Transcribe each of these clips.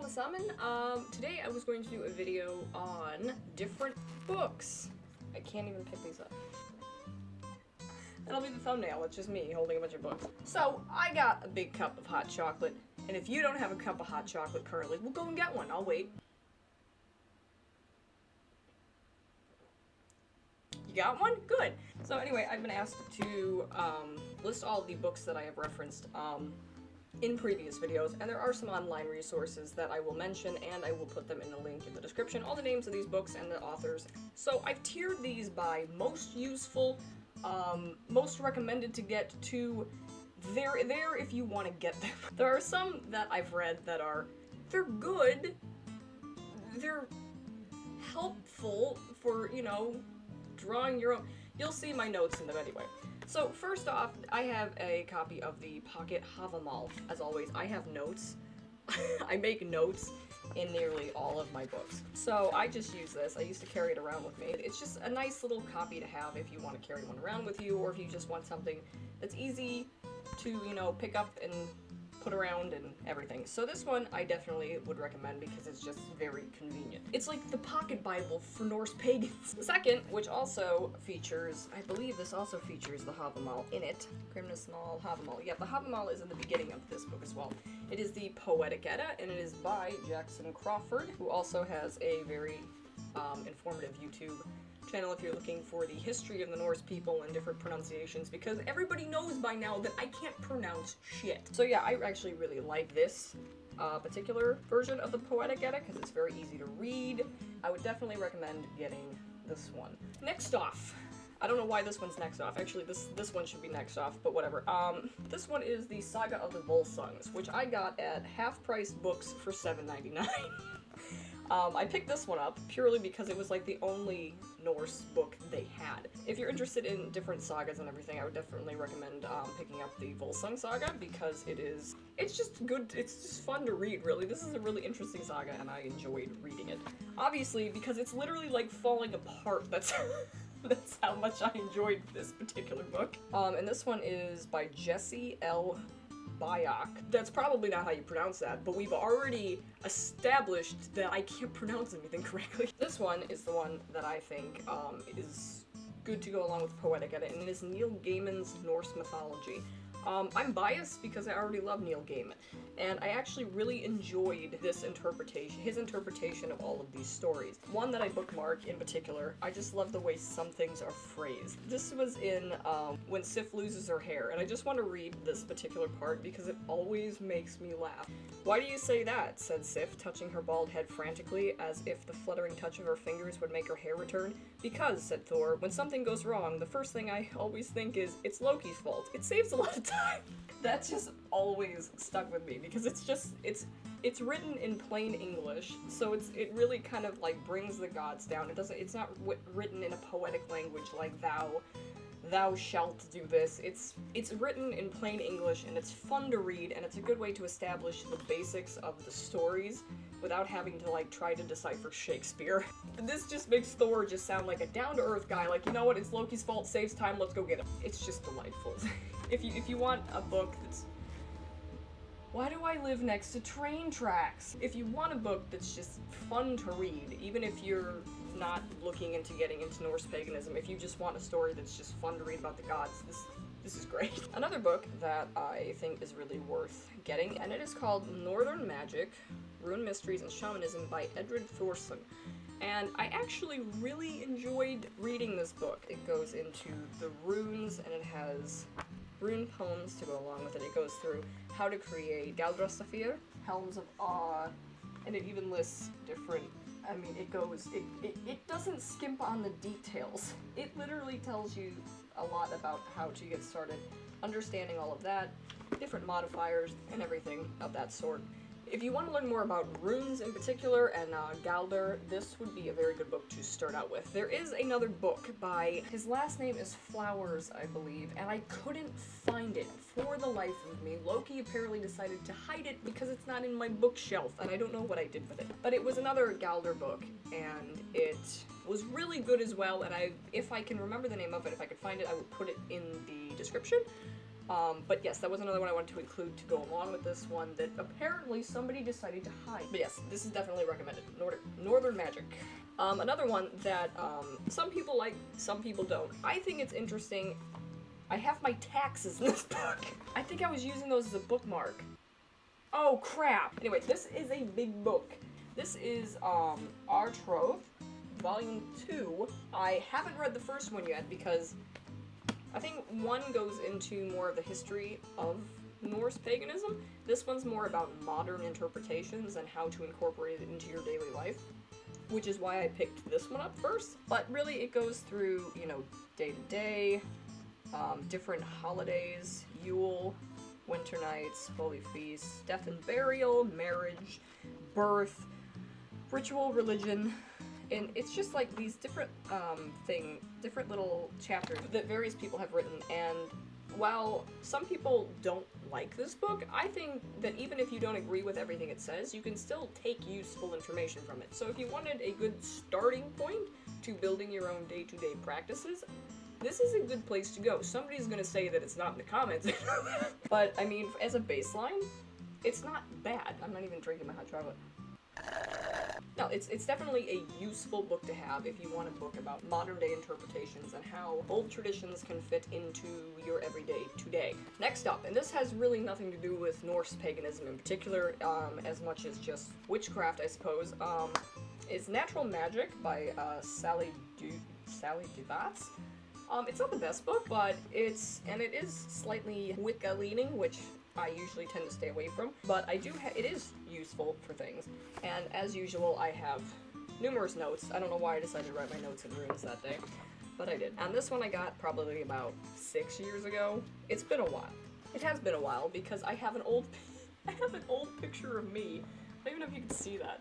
Summon. Today I was going to do a video on different books. I can't even pick these up. That'll be the thumbnail, it's just me holding a bunch of books. So, I got a big cup of hot chocolate, and if you don't have a cup of hot chocolate currently, we'll go and get one, I'll wait. You got one? Good! So anyway, I've been asked to list all of the books that I have referenced in previous videos, and there are some online resources that I will mention, and I will put them in the link in the description, all the names of these books and the authors. So I've tiered these by most useful, most recommended to get, to they're there if you want to get them. There are some that I've read that they're good, they're helpful for, you know, drawing your own. You'll see my notes in them anyway. So first off, I have a copy of the Pocket Havamal. As always, I have notes. I make notes in nearly all of my books. So I just use this. I used to carry it around with me. It's just a nice little copy to have if you want to carry one around with you, or if you just want something that's easy to, you know, pick up and put around and everything. So this one I definitely would recommend because it's just very convenient. It's like the pocket Bible for Norse pagans. The second, which also features, I believe this also features the Havamal in it. Grimnismal Havamal. Yeah, the Havamal is in the beginning of this book as well. It is the Poetic Edda, and it is by Jackson Crawford, who also has a very informative YouTube channel if you're looking for the history of the Norse people and different pronunciations, because everybody knows by now that I can't pronounce shit. So yeah, I actually really like this particular version of the Poetic Edda because it's very easy to read. I would definitely recommend getting this one. Next off. I don't know why this one's next off. Actually, this one should be next off, but whatever. This one is the Saga of the Volsungs, which I got at half-price books for $7.99. I picked this one up purely because it was like the only Norse book they had. If you're interested in different sagas and everything, I would definitely recommend picking up the Volsung saga because it's just good, it's just fun to read, really. This is a really interesting saga and I enjoyed reading it. Obviously, because it's literally like falling apart, that's how much I enjoyed this particular book. And this one is by Jesse L. Byock. That's probably not how you pronounce that, but we've already established that I can't pronounce anything correctly. This one is the one that I think is good to go along with Poetic Edda, and it is Neil Gaiman's Norse Mythology. I'm biased because I already love Neil Gaiman, and I actually really enjoyed his interpretation of all of these stories. One that I bookmark in particular, I just love the way some things are phrased. This was in when Sif loses her hair, and I just want to read this particular part because it always makes me laugh. "Why do you say that?" said Sif, touching her bald head frantically, as if the fluttering touch of her fingers would make her hair return. "Because," said Thor, "when something goes wrong, the first thing I always think is, it's Loki's fault. It saves a lot of time." That's just always stuck with me because it's written in plain English, so it really kind of like brings the gods down. It's not written in a poetic language like thou shalt do this. It's written in plain English, and it's fun to read, and it's a good way to establish the basics of the stories without having to like try to decipher Shakespeare. This just makes Thor just sound like a down-to-earth guy, like, you know what, it's Loki's fault, saves time, let's go get him. It's just delightful. If you want a book that's, why do I live next to train tracks? If you want a book that's just fun to read, even if you're not looking into getting into Norse paganism, if you just want a story that's just fun to read about the gods, this is great. Another book that I think is really worth getting, and it is called Northern Magic, Rune Mysteries and Shamanism by Edred Thorsson. And I actually really enjoyed reading this book. It goes into the runes, and it has rune poems to go along with it. It goes through how to create galdr, helms of awe, and it even lists different, I mean, it doesn't skimp on the details. It literally tells you a lot about how to get started, understanding all of that, different modifiers, and everything of that sort. If you want to learn more about runes in particular and galdr, this would be a very good book to start out with. There is another book by, his last name is Flowers, I believe, and I couldn't find it for the life of me. Loki apparently decided to hide it because it's not in my bookshelf, and I don't know what I did with it. But it was another galdr book, and it was really good as well, and if I can remember the name of it, if I could find it, I would put it in the description. But yes, that was another one I wanted to include to go along with this one that apparently somebody decided to hide. But yes, this is definitely recommended. Northern Magic. Another one that some people like, some people don't. I think it's interesting. I have my taxes in this book. I think I was using those as a bookmark. Oh crap! Anyway, this is a big book. This is our Troth Volume 2. I haven't read the first one yet because I think one goes into more of the history of Norse paganism. This one's more about modern interpretations and how to incorporate it into your daily life, which is why I picked this one up first. But really it goes through, you know, day to day, different holidays, Yule, winter nights, holy feasts, death and burial, marriage, birth, ritual, religion, and it's just like these different different little chapters that various people have written. And while some people don't like this book, I think that even if you don't agree with everything it says, you can still take useful information from it. So if you wanted a good starting point to building your own day-to-day practices, this is a good place to go. Somebody's gonna say that it's not in the comments, but I mean, as a baseline, it's not bad. I'm not even drinking my hot chocolate. No, it's definitely a useful book to have if you want a book about modern day interpretations and how old traditions can fit into your everyday today. Next up, and this has really nothing to do with Norse paganism in particular, as much as just witchcraft, I suppose, is Natural Magic by Sally Dubats. It's not the best book, but it is slightly Wicca leaning, which I usually tend to stay away from, but it is useful for things. And as usual, I have numerous notes. I don't know why I decided to write my notes in runes that day, but I did. And this one I got probably about 6 years ago. It's been a while. It has been a while because I have an old picture of me. I don't even know if you can see that.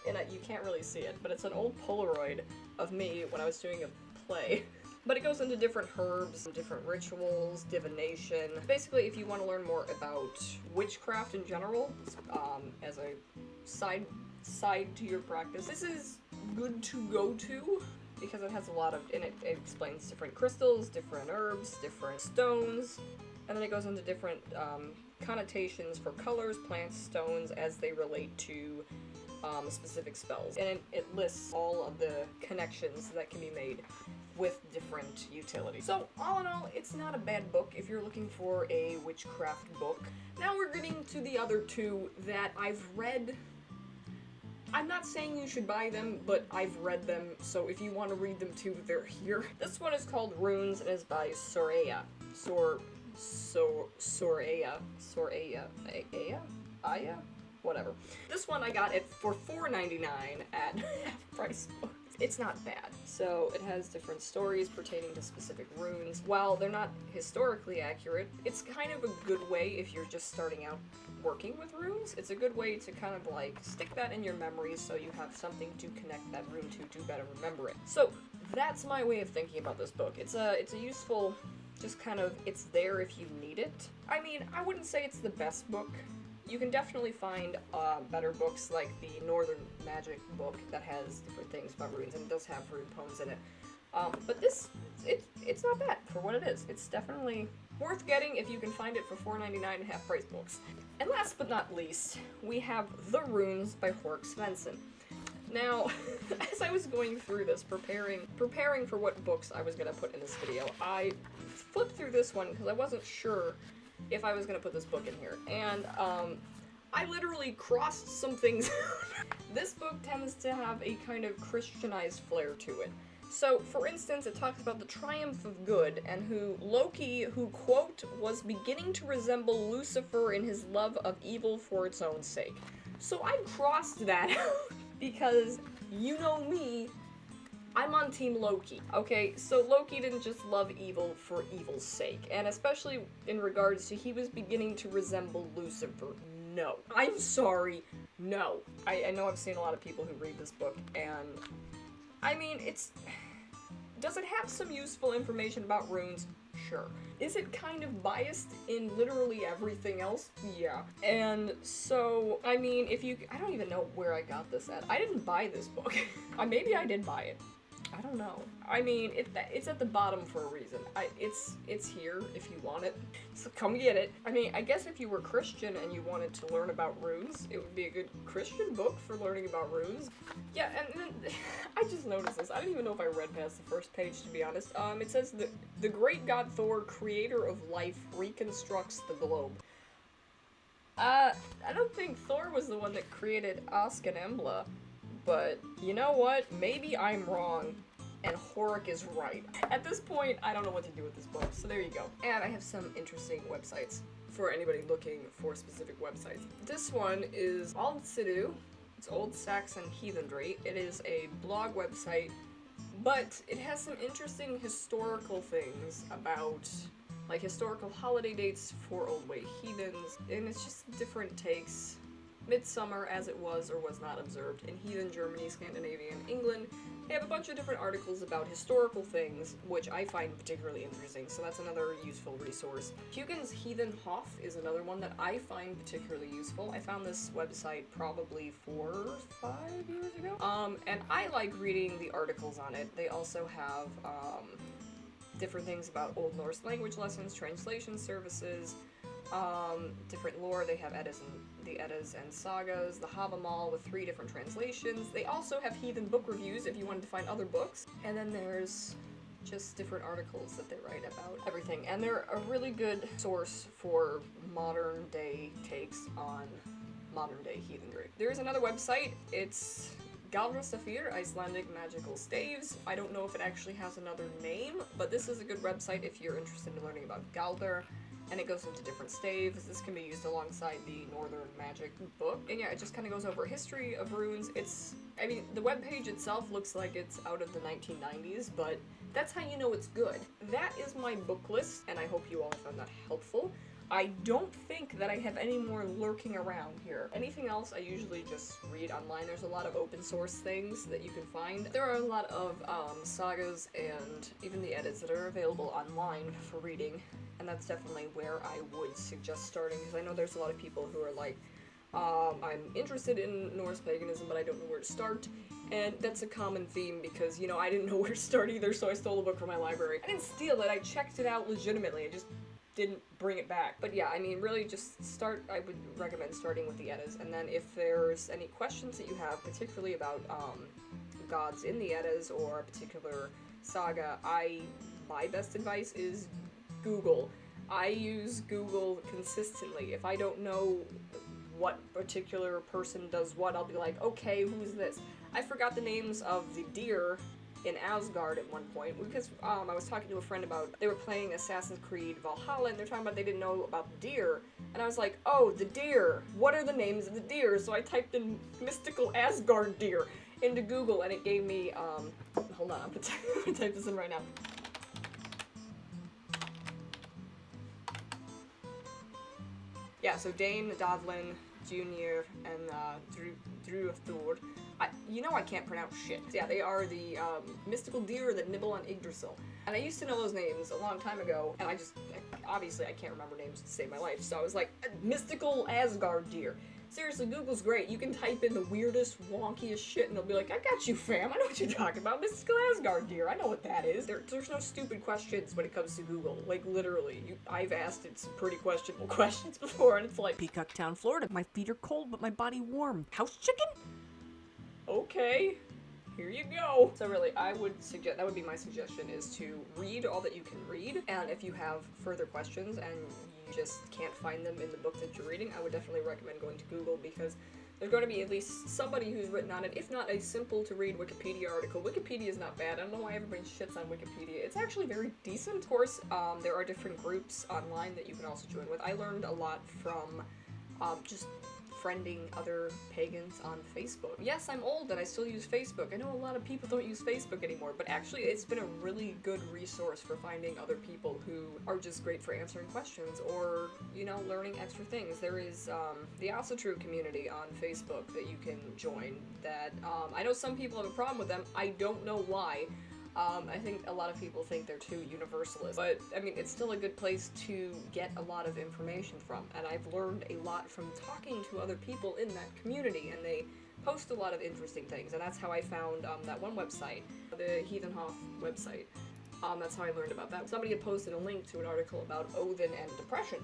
And you can't really see it, but it's an old Polaroid of me when I was doing a play. But it goes into different herbs, different rituals, divination. Basically, if you want to learn more about witchcraft in general, as a side to your practice, this is good to go to because it has a lot of, and it explains different crystals, different herbs, different stones, and then it goes into different connotations for colors, plants, stones as they relate to specific spells. And it lists all of the connections that can be made with different utilities. So, all in all, it's not a bad book if you're looking for a witchcraft book. Now we're getting to the other two that I've read. I'm not saying you should buy them, but I've read them, so if you want to read them too, they're here. This one is called Runes and is by Soraya. Soraya? Whatever. This one I got it for $4.99 at half-price books. It's not bad. So it has different stories pertaining to specific runes. While they're not historically accurate, it's kind of a good way if you're just starting out working with runes. It's a good way to kind of like stick that in your memory so you have something to connect that rune to better remember it. So that's my way of thinking about this book. It's a useful, just kind of, it's there if you need it. I mean, I wouldn't say it's the best book. You can definitely find better books like the Northern Magic book that has different things about runes, and it does have rune poems in it. But this, it's not bad for what it is. It's definitely worth getting if you can find it for $4.99 at half-price books. And last but not least, we have The Runes by Svennson. Now, as I was going through this, preparing for what books I was going to put in this video, I flipped through this one because I wasn't sure if I was going to put this book in here, and I literally crossed some things out. This book tends to have a kind of Christianized flair to it. So, for instance, it talks about the triumph of good, and Loki, who, quote, was beginning to resemble Lucifer in his love of evil for its own sake. So I crossed that out, because, you know me, I'm on Team Loki. Okay, so Loki didn't just love evil for evil's sake, and especially in regards to he was beginning to resemble Lucifer. No. I'm sorry, no. I know I've seen a lot of people who read this book, and I mean, does it have some useful information about runes? Sure. Is it kind of biased in literally everything else? Yeah. And so, I mean, I don't even know where I got this at. I didn't buy this book. Maybe I did buy it. I don't know. I mean, it's at the bottom for a reason. It's here if you want it, so come get it. I mean, I guess if you were Christian and you wanted to learn about runes, it would be a good Christian book for learning about runes. Yeah, and then I just noticed this. I don't even know if I read past the first page, to be honest. It says the great god Thor, creator of life, reconstructs the globe. I don't think Thor was the one that created Ask and Embla. But you know what? Maybe I'm wrong, and Horik is right. At this point, I don't know what to do with this book, so there you go. And I have some interesting websites for anybody looking for specific websites. This one is Aldsidu. It's Old Saxon Heathenry. It is a blog website, but it has some interesting historical things about, like, historical holiday dates for Old Way heathens, and it's just different takes. Midsummer as it was or was not observed in heathen Germany, Scandinavia, and England. They have a bunch of different articles about historical things, which I find particularly interesting, so that's another useful resource. Hugin's Heathen Hof is another one that I find particularly useful. I found this website probably 4 or 5 years ago, and I like reading the articles on it. They also have different things about Old Norse language lessons, translation services, different lore. They have the Eddas and Sagas, the Havamal with 3 different translations. They also have heathen book reviews if you wanted to find other books. And then there's just different articles that they write about everything. And they're a really good source for modern day takes on modern day heathenry. There's another website. It's Galdr Saphir, Icelandic Magical Staves. I don't know if it actually has another name, but this is a good website if you're interested in learning about Galdr. And it goes into different staves. This can be used alongside the Northern Magic book. And yeah, it just kind of goes over history of runes. I mean, the webpage itself looks like it's out of the 1990s, but that's how you know it's good. That is my book list, and I hope you all found that helpful. I don't think that I have any more lurking around here. Anything else, I usually just read online. There's a lot of open source things that you can find. There are a lot of sagas and even the edits that are available online for reading. And that's definitely where I would suggest starting, because I know there's a lot of people who are like, I'm interested in Norse paganism, but I don't know where to start. And that's a common theme because, you know, I didn't know where to start either, so I stole a book from my library. I didn't steal it, I checked it out legitimately, I just didn't bring it back. But yeah, I mean, really just start, I would recommend starting with the Eddas, and then if there's any questions that you have, particularly about gods in the Eddas or a particular saga, my best advice is Google. I use Google consistently. If I don't know what particular person does what, I'll be like, okay, who's this? I forgot the names of the deer in Asgard at one point because I was talking to a friend about, they were playing Assassin's Creed Valhalla and they're talking about they didn't know about the deer, and I was like, oh, the deer, what are the names of the deer? So I typed in mystical Asgard deer into Google and it gave me, hold on, I'm gonna type this in right now. Yeah, so Dane, Dodlin, Junior, and Druthord. You know I can't pronounce shit. Yeah, they are the mystical deer that nibble on Yggdrasil. And I used to know those names a long time ago, and obviously I can't remember names to save my life, so I was like, mystical Asgard deer. Seriously, Google's great. You can type in the weirdest, wonkiest shit and they'll be like, I got you, fam. I know what you're talking about. Mystical Asgard deer. I know what that is. There's no stupid questions when it comes to Google. Like, literally. I've asked it some pretty questionable questions before and it's like, Peacock Town, Florida. My feet are cold, but my body warm. House chicken? Okay. Here you go. So really, I would suggest, that would be my suggestion, is to read all that you can read, and if you have further questions and you just can't find them in the book that you're reading, I would definitely recommend going to Google, because there's going to be at least somebody who's written on it, if not a simple to read Wikipedia article. Wikipedia is not bad. I don't know why everybody shits on Wikipedia. It's actually very decent. Of course, there are different groups online that you can also join with. I learned a lot from just friending other pagans on Facebook. Yes, I'm old and I still use Facebook. I know a lot of people don't use Facebook anymore, but actually it's been a really good resource for finding other people who are just great for answering questions or, you know, learning extra things. There is the Aldsidu community on Facebook that you can join that I know some people have a problem with them. I don't know why. I think a lot of people think they're too universalist, but I mean, it's still a good place to get a lot of information from, and I've learned a lot from talking to other people in that community, and they post a lot of interesting things, and that's how I found that one website, the Heathenhof website. That's how I learned about that. Somebody had posted a link to an article about Odin and depression.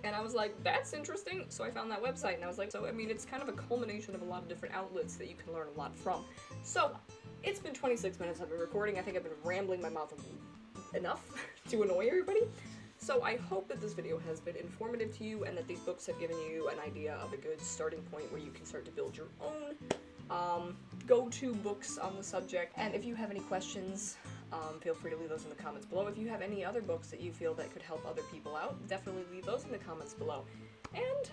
And I was like, that's interesting, so I found that website, and I was like, so, I mean, it's kind of a culmination of a lot of different outlets that you can learn a lot from. So, it's been 26 minutes I've been recording. I think I've been rambling my mouth enough to annoy everybody. So I hope that this video has been informative to you, and that these books have given you an idea of a good starting point where you can start to build your own go-to books on the subject. And if you have any questions, feel free to leave those in the comments below. If you have any other books that you feel that could help other people out, definitely leave those in the comments below. And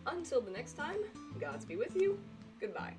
until the next time, gods be with you. Goodbye.